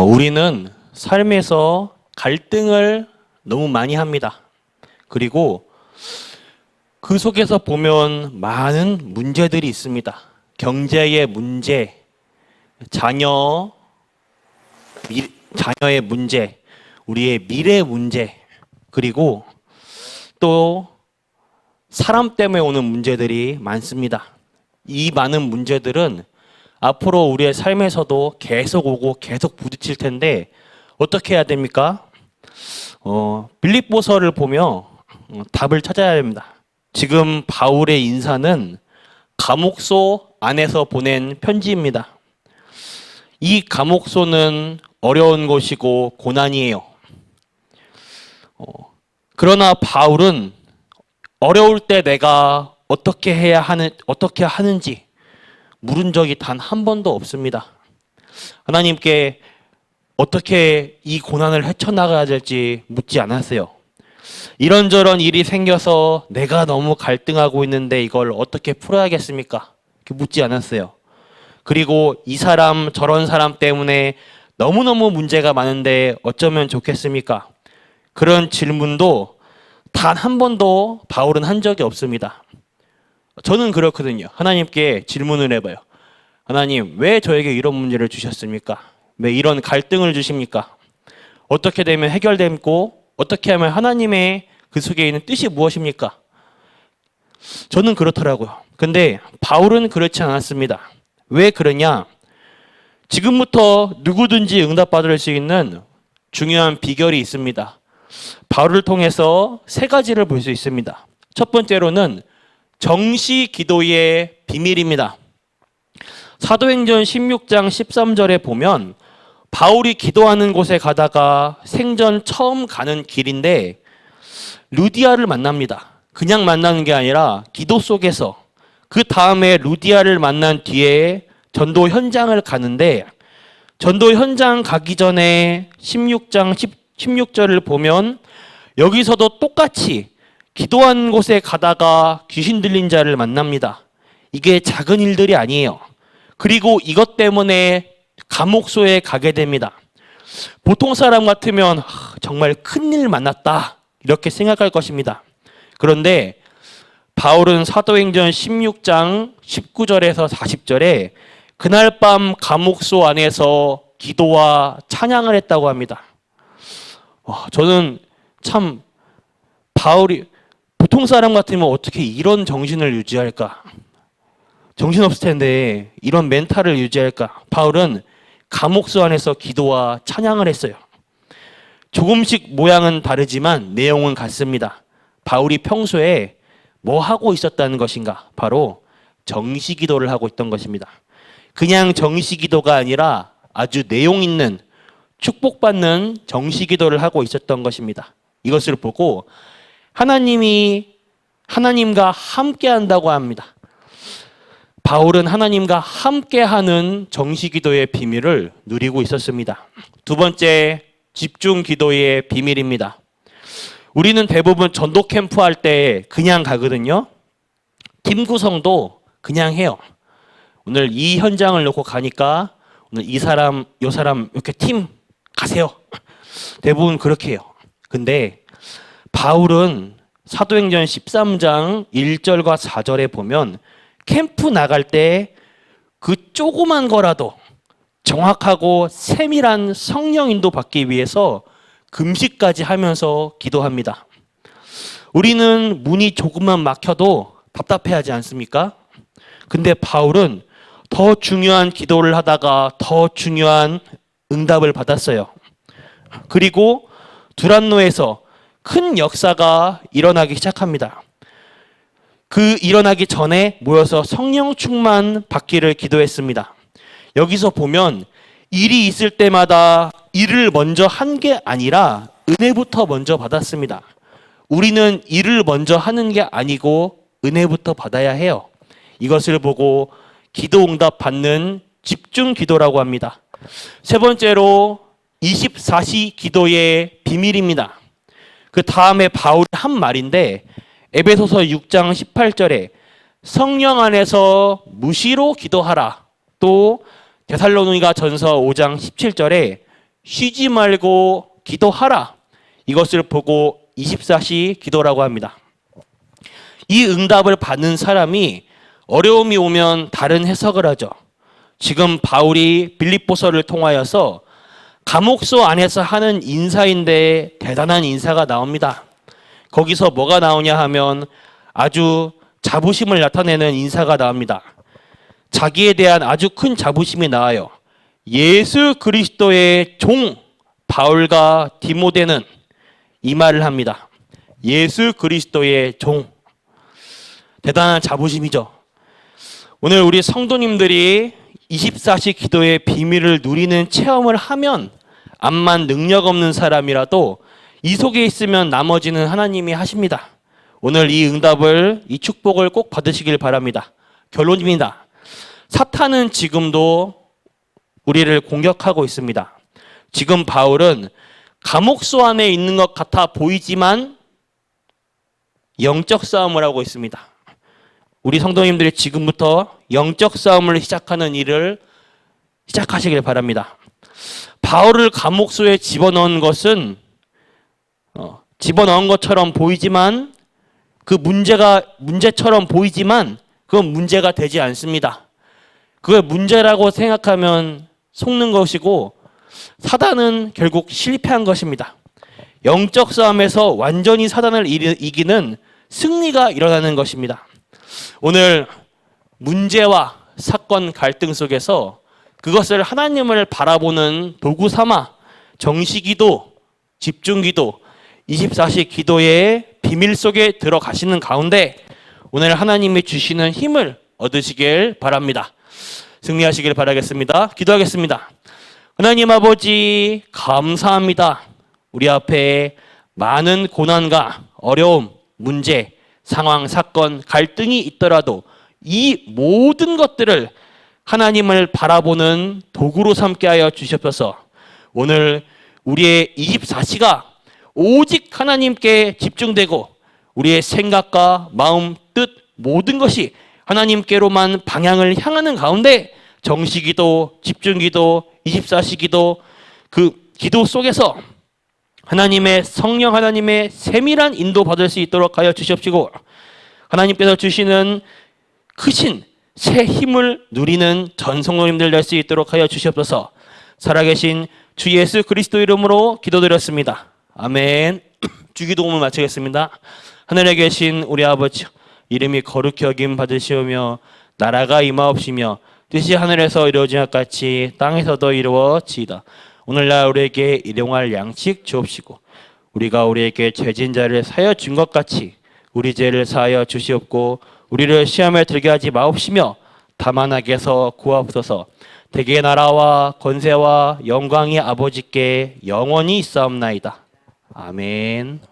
우리는 삶에서 갈등을 너무 많이 합니다. 그리고 그 속에서 보면 많은 문제들이 있습니다. 경제의 문제, 자녀의 문제, 우리의 미래 문제, 그리고 또 사람 때문에 오는 문제들이 많습니다. 이 많은 문제들은 앞으로 우리의 삶에서도 계속 오고 계속 부딪힐 텐데 어떻게 해야 됩니까? 빌립보서를 보며 답을 찾아야 됩니다. 지금 바울의 인사는 감옥소 안에서 보낸 편지입니다. 이 감옥소는 어려운 곳이고 고난이에요. 그러나 바울은 어려울 때 내가 어떻게 하는지 물은 적이 단 한 번도 없습니다. 하나님께 어떻게 이 고난을 헤쳐나가야 될지 묻지 않았어요. 이런저런 일이 생겨서 내가 너무 갈등하고 있는데 이걸 어떻게 풀어야겠습니까? 묻지 않았어요. 그리고 이 사람 저런 사람 때문에 너무너무 문제가 많은데 어쩌면 좋겠습니까? 그런 질문도 단 한 번도 바울은 한 적이 없습니다. 저는 그렇거든요. 하나님께 질문을 해봐요. 하나님, 왜 저에게 이런 문제를 주셨습니까? 왜 이런 갈등을 주십니까? 어떻게 되면 해결되고 어떻게 하면 하나님의 그 속에 있는 뜻이 무엇입니까? 저는 그렇더라고요. 근데 바울은 그렇지 않았습니다. 왜 그러냐? 지금부터 누구든지 응답받을 수 있는 중요한 비결이 있습니다. 바울을 통해서 세 가지를 볼 수 있습니다. 첫 번째로는 정시 기도의 비밀입니다. 사도행전 16장 13절에 보면 바울이 기도하는 곳에 가다가 생전 처음 가는 길인데 루디아를 만납니다. 그냥 만나는 게 아니라 기도 속에서 그 다음에 루디아를 만난 뒤에 전도 현장을 가는데 전도 현장 가기 전에 16장 16절을 보면 여기서도 똑같이 기도한 곳에 가다가 귀신 들린 자를 만납니다. 이게 작은 일들이 아니에요. 그리고 이것 때문에 감옥소에 가게 됩니다. 보통 사람 같으면 정말 큰일 만났다 이렇게 생각할 것입니다. 그런데 바울은 사도행전 16장 19절에서 40절에 그날 밤 감옥소 안에서 기도와 찬양을 했다고 합니다. 저는 참 바울이 보통 사람 같으면 어떻게 이런 정신을 유지할까? 정신없을 텐데 이런 멘탈을 유지할까? 바울은 감옥소 안에서 기도와 찬양을 했어요. 조금씩 모양은 다르지만 내용은 같습니다. 바울이 평소에 뭐 하고 있었다는 것인가? 바로 정시 기도를 하고 있던 것입니다. 그냥 정시 기도가 아니라 아주 내용 있는 축복받는 정시 기도를 하고 있었던 것입니다. 이것을 보고 하나님과 함께 한다고 합니다. 바울은 하나님과 함께하는 정시 기도의 비밀을 누리고 있었습니다. 두 번째, 집중 기도의 비밀입니다. 우리는 대부분 전도 캠프 할 때 그냥 가거든요. 팀 구성도 그냥 해요. 오늘 이 현장을 놓고 가니까 오늘 이 사람, 요 사람 이렇게 팀 가세요. 대부분 그렇게 해요. 근데 바울은 사도행전 13장 1절과 4절에 보면 캠프 나갈 때 그 조그만 거라도 정확하고 세밀한 성령 인도 받기 위해서 금식까지 하면서 기도합니다. 우리는 문이 조금만 막혀도 답답해하지 않습니까? 근데 바울은 더 중요한 기도를 하다가 더 중요한 응답을 받았어요. 그리고 두란노에서 큰 역사가 일어나기 시작합니다. 그 일어나기 전에 모여서 성령 충만 받기를 기도했습니다. 여기서 보면 일이 있을 때마다 일을 먼저 한 게 아니라 은혜부터 먼저 받았습니다. 우리는 일을 먼저 하는 게 아니고 은혜부터 받아야 해요. 이것을 보고 기도 응답 받는 집중 기도라고 합니다. 세 번째로 24시 기도의 비밀입니다. 그 다음에 바울이 한 말인데 에베소서 6장 18절에 성령 안에서 무시로 기도하라. 또 데살로니가 전서 5장 17절에 쉬지 말고 기도하라. 이것을 보고 24시 기도라고 합니다. 이 응답을 받는 사람이 어려움이 오면 다른 해석을 하죠. 지금 바울이 빌립보서를 통하여서 감옥소 안에서 하는 인사인데 대단한 인사가 나옵니다. 거기서 뭐가 나오냐 하면 아주 자부심을 나타내는 인사가 나옵니다. 자기에 대한 아주 큰 자부심이 나와요. 예수 그리스도의 종 바울과 디모데는 이 말을 합니다. 예수 그리스도의 종. 대단한 자부심이죠. 오늘 우리 성도님들이 24시 기도의 비밀을 누리는 체험을 하면 암만 능력 없는 사람이라도 이 속에 있으면 나머지는 하나님이 하십니다. 오늘 이 응답을, 이 축복을 꼭 받으시길 바랍니다. 결론입니다. 사탄은 지금도 우리를 공격하고 있습니다. 지금 바울은 감옥소 안에 있는 것 같아 보이지만 영적 싸움을 하고 있습니다. 우리 성도님들이 지금부터 영적 싸움을 시작하는 일을 시작하시길 바랍니다. 바울을 감옥소에 집어넣은 것은 집어넣은 것처럼 보이지만 그 문제처럼 보이지만 그건 문제가 되지 않습니다. 그걸 문제라고 생각하면 속는 것이고 사단은 결국 실패한 것입니다. 영적 싸움에서 완전히 사단을 이기는 승리가 일어나는 것입니다. 오늘 문제와 사건 갈등 속에서 그것을 하나님을 바라보는 도구 삼아 정시기도, 집중기도, 24시 기도의 비밀 속에 들어가시는 가운데 오늘 하나님이 주시는 힘을 얻으시길 바랍니다. 승리하시길 바라겠습니다. 기도하겠습니다. 하나님 아버지 감사합니다. 우리 앞에 많은 고난과 어려움, 문제, 상황, 사건, 갈등이 있더라도 이 모든 것들을 하나님을 바라보는 도구로 삼게 하여 주시옵소서. 오늘 우리의 24시가 오직 하나님께 집중되고 우리의 생각과 마음, 뜻 모든 것이 하나님께로만 방향을 향하는 가운데 정시기도, 집중기도, 24시 기도 그 기도 속에서 하나님의 성령 하나님의 세밀한 인도 받을 수 있도록 하여 주시옵시고 하나님께서 주시는 크신 새 힘을 누리는 전 성도님들 될 수 있도록 하여 주시옵소서. 살아계신 주 예수 그리스도 이름으로 기도드렸습니다. 아멘. 주기도문을 마치겠습니다. 하늘에 계신 우리 아버지 이름이 거룩히 여김 받으시오며 나라가 임하옵시며 뜻이 하늘에서 이루어진 것 같이 땅에서도 이루어지이다. 오늘날 우리에게 일용할 양식 주옵시고 우리가 우리에게 죄진 자를 사하여 준 것 같이 우리 죄를 사하여 주시옵고 우리를 시험에 들게 하지 마옵시며 다만 악에서 구하옵소서. 대개 나라와 권세와 영광이 아버지께 영원히 있사옵나이다. 아멘.